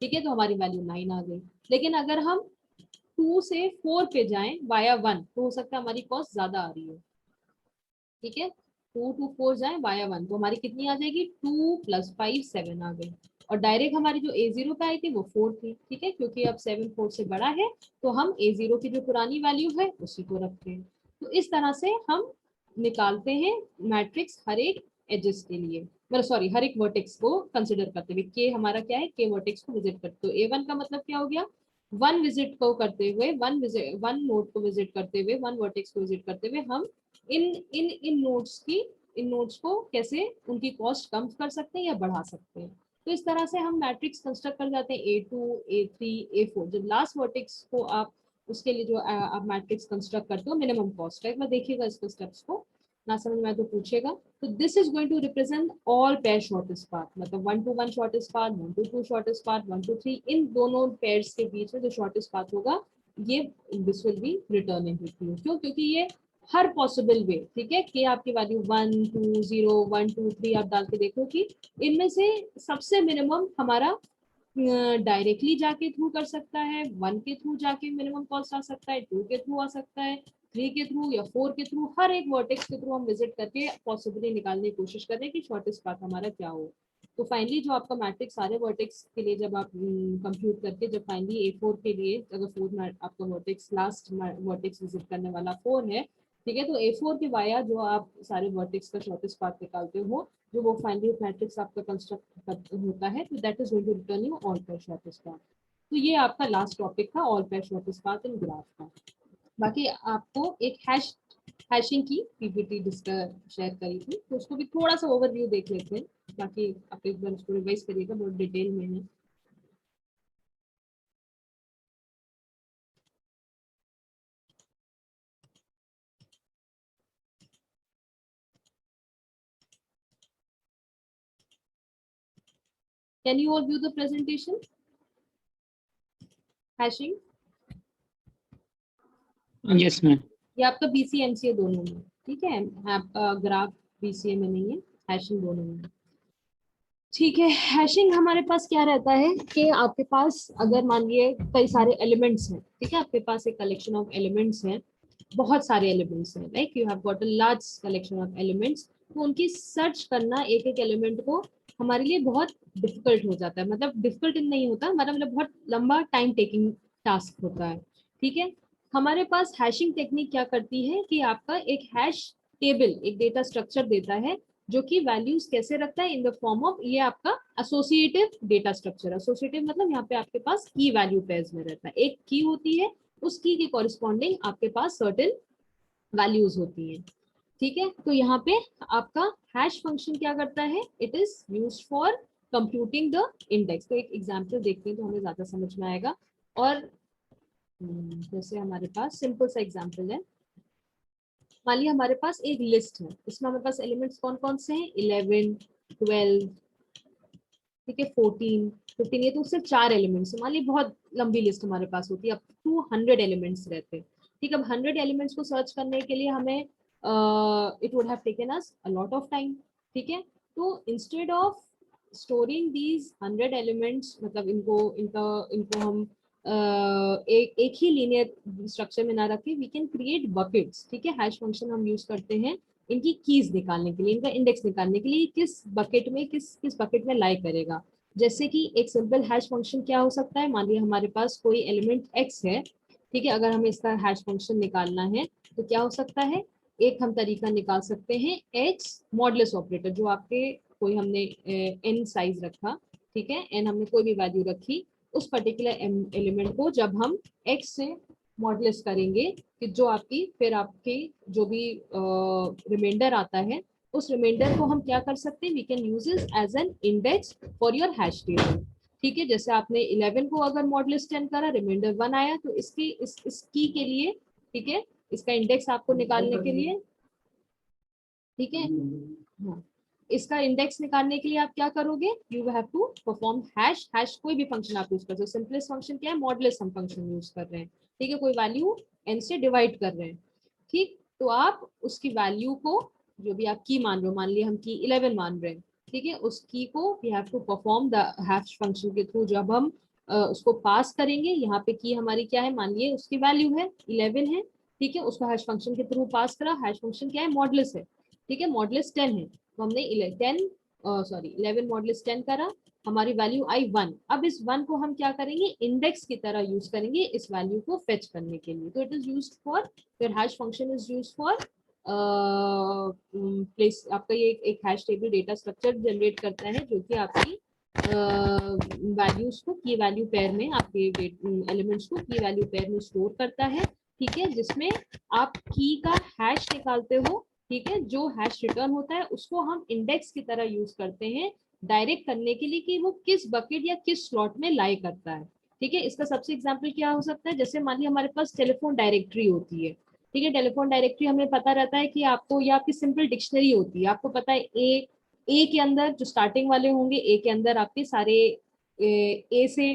ठीक है, तो हमारी वैल्यू 9 आ गई। लेकिन अगर हम 2 से 4 पे जाएं वाया 1, तो हो सकता है हमारी कॉस्ट ज्यादा आ रही है। ठीक है, 2 to 4 जाए वाया 1, तो हमारी कितनी आ जाएगी, 2 प्लस 5 7 आ गई। और डायरेक्ट हमारी जो A0 पे आई थी वो 4 थी। ठीक है, क्योंकि अब 7 4 से बड़ा है तो हम A0 की जो पुरानी वैल्यू है उसी को रखते हैं। तो इस तरह से हम निकालते हैं मैट्रिक्स हर एक एजेस के लिए, मतलब सॉरी हर एक वर्टेक्स को कंसिडर करते हुए। के हमारा क्या है, के वर्टेक्स को विजिट करते, तो A1 का मतलब क्या हो गया, वन विजिट को करते हुए, वन नोड को विजिट करते हुए, वन वर्टेक्स को विजिट करते हुए हम इन इन नोड्स को कैसे उनकी कॉस्ट कम कर सकते हैं या बढ़ा सकते हैं। तो इस तरह से हम मैट्रिक्स कंस्ट्रक्ट कर जाते हैं A2 A3 A4। जब लास्ट वर्टेक्स को आप उसके लिए जो आप मैट्रिक्स कंस्ट्रक्ट करते हो मिनिमम कॉस्ट का, एक बार देखिएगा इसके स्टेप्स को, ना समझ में आए तो पूछेगा। तो this is going to represent all pair shortest path, मतलब 1 to 1 shortest path, 1 to 2 shortest path, 1 to 3, इन दोनों पेयर्स के बीच में जो शॉर्टेस्ट पाथ होगा ये this will be returning with you. क्यों, क्योंकि ये हर पॉसिबल वे, ठीक है, कि आपकी वैल्यू 1 2 0 1 2 3 आप डाल के देखो कि इनमें से सबसे मिनिमम हमारा डायरेक्टली जाके थ्रू कर सकता है, 1 के थ्रू जाके मिनिमम कॉस्ट आ सकता है, 2 के थ्रू आ सकता है, 3 के थ्रू या 4 के थ्रू, हर एक वर्टेक्स के थ्रू हम विजिट करके पॉसिबली निकालने की कोशिश कर रहे हैं कि शॉर्टेस्ट पाथ हमारा क्या हो। तो फाइनली जो आपका मैट्रिक्स सारे वर्टेक्स के लिए जब आप कंप्यूट करके, जब फाइनली A4 के लिए अगर 4 आपका वर्टेक्स लास्ट वर्टेक्स विजिट करने वाला 4 है, ठीक है, तो A4 के वाया जो आप सारे वर्टेक्स का शॉर्टेस्ट पाथ निकालते हो, जो वो फाइनली मैट्रिक्स आपका कंस्ट्रक्ट होता है, तो that is going to return you all pair shortest path. तो ये आपका लास्ट टॉपिक था, all pair shortest path in graph का। बाकी आपको एक हैशिंग की पीपीटी शेयर करी थी, तो उसको भी थोड़ा सा ओवरव्यू देख लेते हैं। बाकी आप एक बार उसको रिवाइज करिएगा, बहुत डिटेल में है। Can you all view the presentation, hashing? Yes ma'am. ये आपका BCMCA दोनों में, ठीक है, आपका ग्राफ BCA में नहीं है, हैशिंग दोनों में। ठीक है, हैशिंग हमारे पास क्या रहता है कि आपके पास अगर मान लिए कई सारे एलिमेंट्स हैं, ठीक है, आपके पास एक कलेक्शन ऑफ एलिमेंट्स हैं, बहुत सारे एलिमेंट्स हैं, like you have got a large collection of elements, तो उनकी सर्च करना एक एक एलिमेंट को हमारे लिए बहुत डिफिकल्ट हो जाता है। मतलब डिफिकल्ट नहीं होता हमारा, मतलब बहुत लंबा टाइम टेकिंग टास्क होता है। ठीक है, हमारे पास हैशिंग टेक्निक क्या करती है कि आपका एक हैश टेबल, एक डेटा स्ट्रक्चर देता है जो कि वैल्यूज कैसे रखता है इन द फॉर्म ऑफ, ये आपका एसोसिएटिव डेटा स्ट्रक्चर। एसोसिएटिव मतलब यहाँ पे आपके पास की वैल्यू पेयर्स में रहता है, एक की होती है, उस की के कॉरिस्पॉन्डिंग आपके पास सर्टेन वैल्यूज होती हैं। ठीक है, तो यहाँ पे आपका हैश फंक्शन क्या करता है, it is used for computing the index. तो एक एग्जांपल देखते हैं तो हमें ज्यादा समझ में आएगा। और जैसे हमारे पास सिंपल सा एग्जांपल है, मान लिया हमारे पास एक लिस्ट है, इसमें हमारे पास एलिमेंट्स कौन कौन से हैं, 11 12, ठीक है, 14 15, ये तो उससे 4 एलिमेंट्स है। मान ली बहुत लंबी लिस्ट हमारे पास होती है, अब 200 एलिमेंट्स रहते हैं। ठीक है, अब 100 एलिमेंट्स को सर्च करने के लिए हमें it would have taken us a lot of time. ठीक है, तो instead of storing these 100 elements, मतलब इनको इनका इनको हम एक ही लीनियर स्ट्रक्चर में ना रखें, वी कैन क्रिएट बकेट्स। ठीक है, हैश फंक्शन हम यूज करते हैं इनकी कीज निकालने के लिए, इनका इंडेक्स निकालने के लिए, किस बकेट में किस बकेट में लाई करेगा। जैसे कि एक सिंपल हैश फंक्शन क्या हो सकता है, मान लिया हमारे पास कोई एलिमेंट x है, ठीक है, अगर हमें इसका हैश फंक्शन निकालना है तो क्या हो सकता है, एक हम तरीका निकाल सकते हैं x मॉडुलस ऑपरेटर, जो आपके कोई हमने n साइज रखा, ठीक है, n हमने कोई भी वैल्यू रखी, उस पर्टिकुलर एलिमेंट को जब हम x से मॉडुलस करेंगे कि जो आपकी फिर आपकी जो भी रिमाइंडर आता है, उस रिमाइंडर को हम क्या कर सकते हैं, we can use it as an index for your hash table. ठीक है, जैसे आपने 11 को अगर मॉडुलस 10 करा, रिमाइंडर 1 आया, तो इसकी इस की के लिए, ठीक है, इसका इंडेक्स आपको निकालने के लिए, ठीक है, हाँ, इसका इंडेक्स निकालने के लिए आप क्या करोगे, you have to perform hash. Hash कोई भी फंक्शन आप यूज कर सकते हो, सिंपलेस्ट फंक्शन क्या है, मॉडुलस हम फंक्शन यूज कर रहे हैं, ठीक है, कोई वैल्यू n से डिवाइड कर रहे हैं, ठीक, तो आप उसकी वैल्यू को, जो भी आप की मान रहे हो, मान लिया हम की 11 मान रहे हैं, ठीक है, उस की को we have to perform the hash function के थ्रू, जब हम उसको पास करेंगे, यहाँ पे की हमारी क्या है, मान लिए उसकी वैल्यू है 11 है, ठीक है, उसको हैश फंक्शन के थ्रू पास करा, हैश फंक्शन क्या है, मॉडुलस है, ठीक है, मॉडुलस 10 है, तो हमने 11 मॉडुलस 10 करा, हमारी वैल्यू आई 1। अब इस 1 को हम क्या करेंगे, इंडेक्स की तरह यूज करेंगे इस वैल्यू को फेच करने के लिए। तो it is used for, your hash function is used for place, आपका ये एक hash table data structure generate करता है, जो कि आपकी वैल्यूज को की वैल्यू पेयर में, आपके एलिमेंट्स को की वैल्यू पेयर में स्टोर करता है, ठीक है, जिसमें आप की का हैश निकालते हो, ठीक है, जो हैश रिटर्न होता है उसको हम इंडेक्स की तरह यूज करते हैं डायरेक्ट करने के लिए कि वो किस बकेट या किस स्लॉट में लाई करता है, ठीक है। इसका सबसे एग्जांपल क्या हो सकता है, जैसे मान लिया हमारे पास टेलीफोन डायरेक्टरी होती है, ठीक है, टेलीफोन डायरेक्टरी हमें पता रहता है कि आपको, या आपकी सिंपल डिक्शनरी होती है, आपको पता है ए के अंदर जो स्टार्टिंग वाले होंगे, ए के अंदर आपके सारे ए से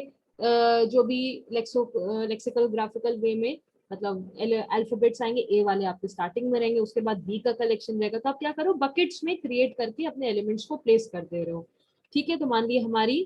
जो भी लेक्सिकल ग्राफिकल वे में, मतलब अल्फाबेट्स आएंगे, ए वाले आपके स्टार्टिंग में रहेंगे, उसके बाद बी का कलेक्शन रहेगा, तो आप क्या करो, बकेट्स में क्रिएट करके अपने एलिमेंट्स को प्लेस कर दे रहे हो, ठीक है। तो मान लीजिए हमारी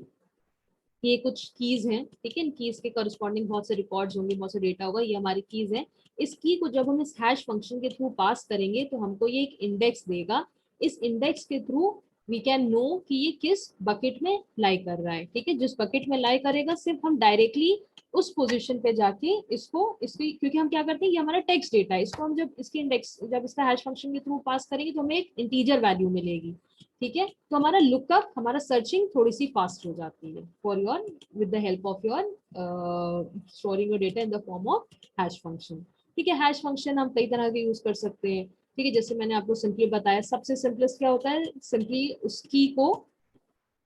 ये कुछ कीज हैं, ठीक है, इन कीज के करस्पॉन्डिंग बहुत से रिकॉर्ड्स होंगे, बहुत से डेटा होगा, ये हमारी कीज है। इस की को जब हम इस हैश फंक्शन के थ्रू पास करेंगे तो हमको ये एक इंडेक्स देगा, इस इंडेक्स के थ्रू वी कैन नो कि ये किस बकेट में लाई कर रहा है, ठीक है, जिस बकेट में लाई करेगा सिर्फ हम डायरेक्टली उस पोजीशन पे जाके इसको, इसकी, क्योंकि हम क्या करते हैं, ये हमारा टेक्स्ट डेटा है, इसको हम जब इसकी इंडेक्स, जब इसका हैश फंक्शन के थ्रू पास करेंगे तो हमें एक इंटीजर वैल्यू मिलेगी, ठीक है, तो हमारा लुकअप, हमारा सर्चिंग थोड़ी सी फास्ट हो जाती है for your, with the help of your storing your data in the form of hash function, ठीक है। हैश फंक्शन हम कई तरह के यूज कर सकते हैं, ठीक है, जैसे मैंने आपको सिंपली बताया, सबसे सिंपलेस्ट क्या होता है, सिंपली उस की को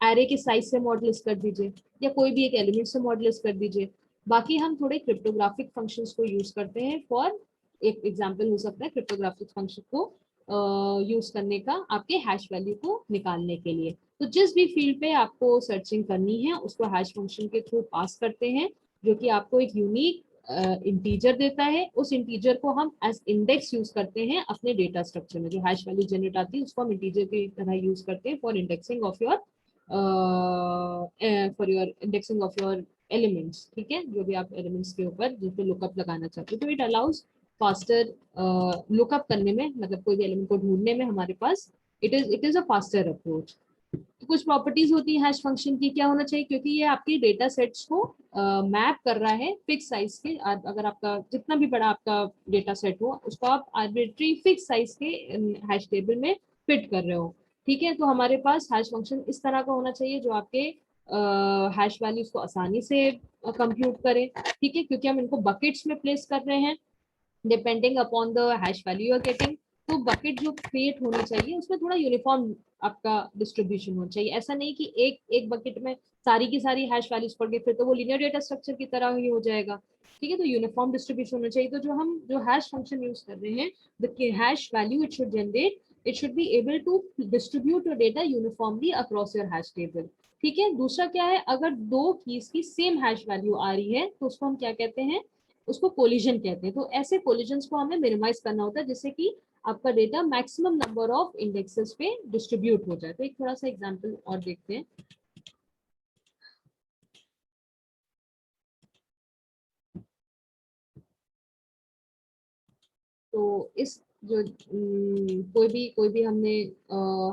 एरे के साइज से मॉडुलस कर दीजिए, या कोई भी एक एलिमेंट से मॉडुलस कर दीजिए। बाकी हम थोड़े क्रिप्टोग्राफिक फंक्शंस को यूज करते हैं फॉर, एक एग्जांपल हो सकता है क्रिप्टोग्राफिक फंक्शन को यूज करने का, आपके हैश वैल्यू को निकालने के लिए। तो जिस भी फील्ड पे आपको सर्चिंग करनी है उसको हैश फंक्शन के थ्रू पास करते हैं, जो कि आपको एक यूनिक इंटीजर देता है, उस इंटीजर को हम एज इंडेक्स यूज करते हैं अपने डेटा स्ट्रक्चर में, जो हैश वैल्यू जनरेट आती है उसको हम इंटीजर की तरह यूज करते हैं for indexing of your, for your indexing of your elements, ठीक है, जो भी आप एलिमेंट्स के ऊपर जिस पे लुकअप लगाना चाहते हो, तो इट अलाउज फास्टर लुकअप करने में, मतलब कोई भी एलिमेंट को ढूंढने में हमारे पास it is a faster approach. तो कुछ प्रॉपर्टीज होती है हैश फंक्शन की, क्या होना चाहिए, क्योंकि ये आपके डेटा सेट्स को मैप कर रहा है फिक्स साइज के, अगर आपका जितना भी बड़ा आपका डेटा सेट हो उसको आप आर्बिट्री फिक्स साइज के हैश टेबल में फिट कर रहे हो, ठीक है। तो हमारे पास हैश फंक्शन इस तरह का होना चाहिए जो आपके हैश वैल्यूज को आसानी से कंप्यूट करे, ठीक है, क्योंकि हम इनको बकेट्स में प्लेस कर रहे हैं depending upon the hash value you are getting. तो बकेट जो क्रिएट होनी चाहिए उसमें थोड़ा यूनिफॉर्म आपका डिस्ट्रीब्यूशन होना चाहिए, ऐसा नहीं कि एक एक बकेट में सारी की सारी हैश वैल्यूज पड़ गई, फिर तो वो लीनियर डेटा स्ट्रक्चर की तरह ही हो जाएगा, ठीक है। तो यूनिफॉर्म डिस्ट्रीब्यूशन होना चाहिए। तो जो हैश फंक्शन यूज कर रहे हैं, the hash value it should generate, it should be able to distribute your data uniformly across your hash table, ठीक है। दूसरा क्या है, अगर दो कीज की सेम हैश वैल्यू आ रही है तो उसको हम क्या कहते हैं, उसको कोलिजन कहते हैं। तो ऐसे कोलिजन्स को हमें मिनिमाइज करना होता है जिससे कि आपका data maximum number of indexes पे डिस्ट्रीब्यूट हो जाए। तो एक थोड़ा सा एग्जांपल और देखते हैं। तो इस जो कोई भी हमने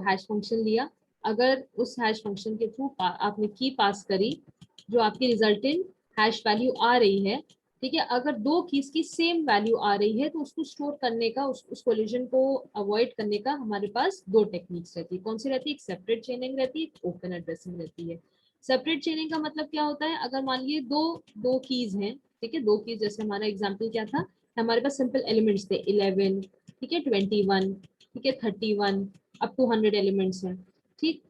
हैश फंक्शन लिया, अगर उस हैश फंक्शन के थ्रू आपने की पास करी, जो आपकी रिजल्टेंट हैश वैल्यू आ रही है, ठीक है, अगर दो कीज की सेम वैल्यू आ रही है तो उसको स्टोर करने का, उस कोलिजन को अवॉइड करने का हमारे पास दो टेक्निक्स रहती है। कौन सी रहती है? एक सेपरेट चेनिंग रहती है, एक ओपन एड्रेसिंग रहती है। सेपरेट चेनिंग का मतलब क्या होता है? अगर मान लीजिए दो दो कीज हैं, ठीक है, दो कीज, जैसे हमारा एग्जाम्पल क्या था, हमारे पास सिंपल एलिमेंट्स थे 11, ठीक है, 21, ठीक है, 31, अप टू 100 एलिमेंट्स हैं, ठीक।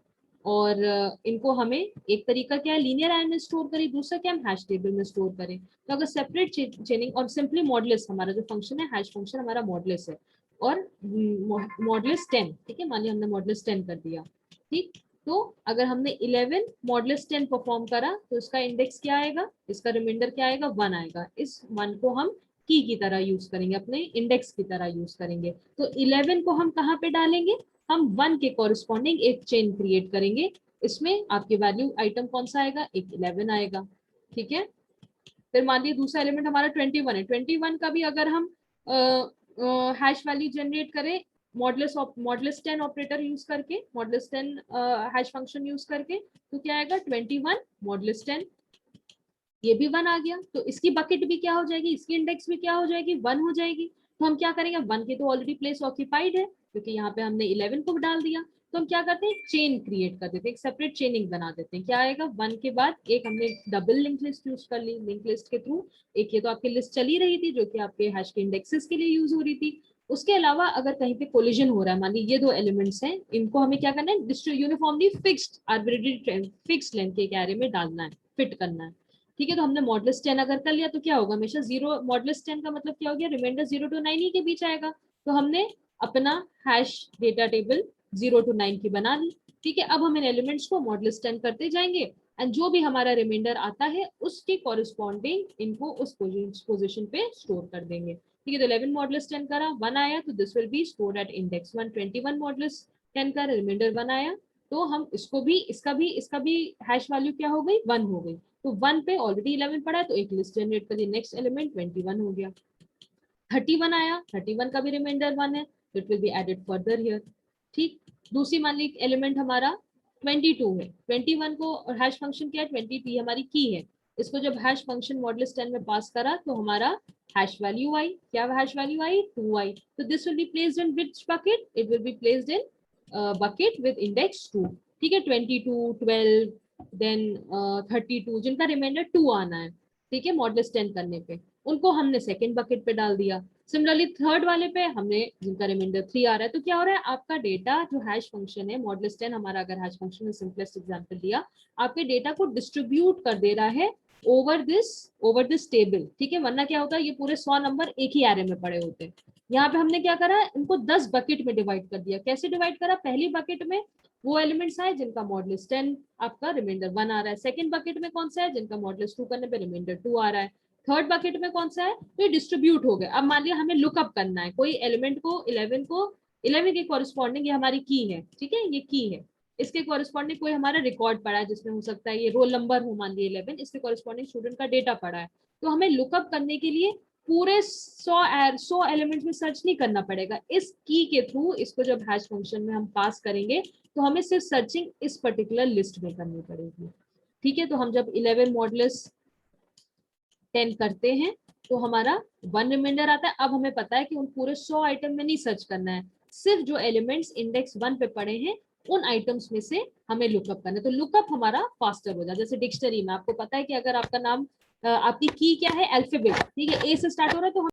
और इनको हमें एक तरीका क्या है, लीनियर आर में स्टोर करें, दूसरा क्या हम हैश टेबल में स्टोर करें। तो अगर सेपरेट चेनिंग और सिंपली मॉडुलस, हमारा जो फंक्शन है हैश फंक्शन हमारा मॉडुलस है, और मॉडुलस 10, ठीक है, मान लिया हमने मॉडुलस 10 कर दिया, ठीक। तो अगर हमने 11 मॉडुलस 10 परफॉर्म करा तो इसका इंडेक्स क्या आएगा, इसका रिमाइंडर क्या आएगा, 1 आएगा। इस 1 को हम की तरह यूज करेंगे, अपने इंडेक्स की तरह यूज करेंगे। तो 11 को हम कहाँ पे डालेंगे, हम 1 के कॉरेस्पॉन्डिंग एक चेन क्रिएट करेंगे। इसमें आपके वैल्यू आइटम कौन सा आएगा, एक 11 आएगा, ठीक है। फिर मान लीजिए दूसरा एलिमेंट हमारा 21 है, 21 का भी अगर हम हैश वैल्यू जनरेट करें मॉडुलस 10 ऑपरेटर यूज करके, मॉडुलस 10 हैश फंक्शन यूज करके, तो क्या आएगा 21 मॉडुलस 10, ये भी 1 आ गया। तो इसकी बकेट भी क्या हो जाएगी, इसकी इंडेक्स भी क्या हो जाएगी, 1 हो जाएगी। तो हम क्या करेंगे, 1 के तो ऑलरेडी प्लेस ऑक्यूपाइड है क्योंकि यहाँ पे हमने 11 को डाल दिया, तो हम क्या करते हैं, चेन क्रिएट कर देते हैं, एक सेपरेट चेनिंग बना देते हैं। क्या आएगा, 1 के बाद एक हमने डबल लिंक लिस्ट यूज कर ली, लिंक लिस्ट के थ्रू एक, ये तो आपकी लिस्ट चली रही थी जो कि आपके हैश के इंडेक्सेस के लिए यूज हो रही थी। उसके अलावा अगर कहीं पे कोलिजन हो रहा है, मान ली ये दो एलिमेंट्स हैं, इनको हमें क्या करना है, uniformly fixed arbitrary fixed length के एक एरे में डालना है, फिट करना है, ठीक है। तो हमने मॉडुलस 10 अगर कर लिया तो क्या होगा, हमेशा जीरो, मॉडुलस 10 का मतलब क्या हो गया, रिमाइंडर 0 to 9 ही के बीच आएगा। तो हमने अपना हैश डेटा टेबल 0 to 9 की बना ली, ठीक है। अब हम इन एलिमेंट्स को मॉडुलस 10 करते जाएंगे एंड जो भी हमारा रिमाइंडर आता है उसके कॉरेस्पॉन्डिंग इनको उस पोजिशन पे स्टोर कर देंगे, ठीक है। तो 11 मॉडुलस 10 करा, 1 आया, तो this will be stored at index 1। 21 modulus 10 का रिमाइंडर 1 आया, तो हम इसको भी, इसका भी हैश वैल्यू क्या हो गई, 1 हो गई। तो 1 पे ऑलरेडी 11 पड़ा है तो एक लिस्ट जनरेट कर दी, नेक्स्ट एलिमेंट 21 हो गया। 31 आया, 31 का भी रिमाइंडर 1 है, तो it will be added further here, ठीक। दूसरी मान ली एलिमेंट हमारा 22 है, 21 को, और हैश फंक्शन क्या है, 20 हमारी की है। इसको जब हैश फंक्शन मॉडुलस 10 में पास करा तो हमारा हैश वैल्यू आई, क्या हैश वैल्यू आई, 2 आई। तो this will be placed in which bucket, it will be placed in bucket with index 2, ठीक है। 22, 12, देन 32 जिनका रिमाइंडर 2 आना है, ठीक है, मॉडुलस 10 करने पे, उनको हमने सेकंड बकेट पे डाल दिया। सिमिलरली थर्ड वाले पे हमने, जिनका रिमाइंडर 3 आ रहा है, तो क्या हो रहा है, आपका डेटा जो हैश फंक्शन है मॉडुलस 10 हमारा, अगर हैश फंक्शन में सिंपलेस्ट एग्जांपल दिया, आपके डेटा को डिस्ट्रीब्यूट कर दे रहा है ओवर दिस टेबल, ठीक है। वरना क्या होता है, ये पूरे 100 नंबर एक ही एरे में पड़े होते हैं। यहाँ पे हमने क्या करा, इनको 10 बकेट में डिवाइड कर दिया। कैसे डिवाइड करा, पहली बकेट में वो एलिमेंट्स आए जिनका मॉडुलस 10 आपका रिमाइंडर 1 आ रहा है, सेकंड बकेट में कौन सा है, जिनका मॉडुलस 2 करने पे रिमाइंडर 2 आ रहा है, थर्ड बकेट में कौन सा है, तो ये डिस्ट्रीब्यूट हो गया। अब मान लिया हमें लुकअप करना है कोई एलिमेंट को, 11 के कॉरेस्पॉन्डिंग, ये हमारी की है, ठीक है, ये की है, इसके कॉरेस्पॉन्डिंग कोई हमारा रिकॉर्ड पड़ा है जिसमें हो सकता है ये रोल नंबर हो, मान लिया 11, इसके कॉरेस्पॉन्डिंग स्टूडेंट का डेटा पड़ा है। तो हमें लुकअप करने के लिए पूरे 100 एलिमेंट्स में सर्च नहीं करना पड़ेगा, इस की के थ्रू इसको जब हैश फंक्शन में हम पास करेंगे तो हमें सिर्फ सर्चिंग इस पर्टिकुलर लिस्ट में करनी पड़ेगी, ठीक है। तो हम जब 11 मॉडुलस 10 करते हैं तो हमारा 1 रिमाइंडर आता है। अब हमें पता है कि उन पूरे 100 आइटम में नहीं सर्च करना है, सिर्फ जो एलिमेंट्स इंडेक्स 1 पे पड़े हैं उन आइटम्स में से हमें लुकअप करना है। तो लुकअप हमारा फास्टर हो जाए। जैसे डिक्शनरी में आपको पता है कि अगर आपका नाम, आपकी की क्या है, अल्फाबेट, ठीक है, ए से स्टार्ट हो रहा है, तो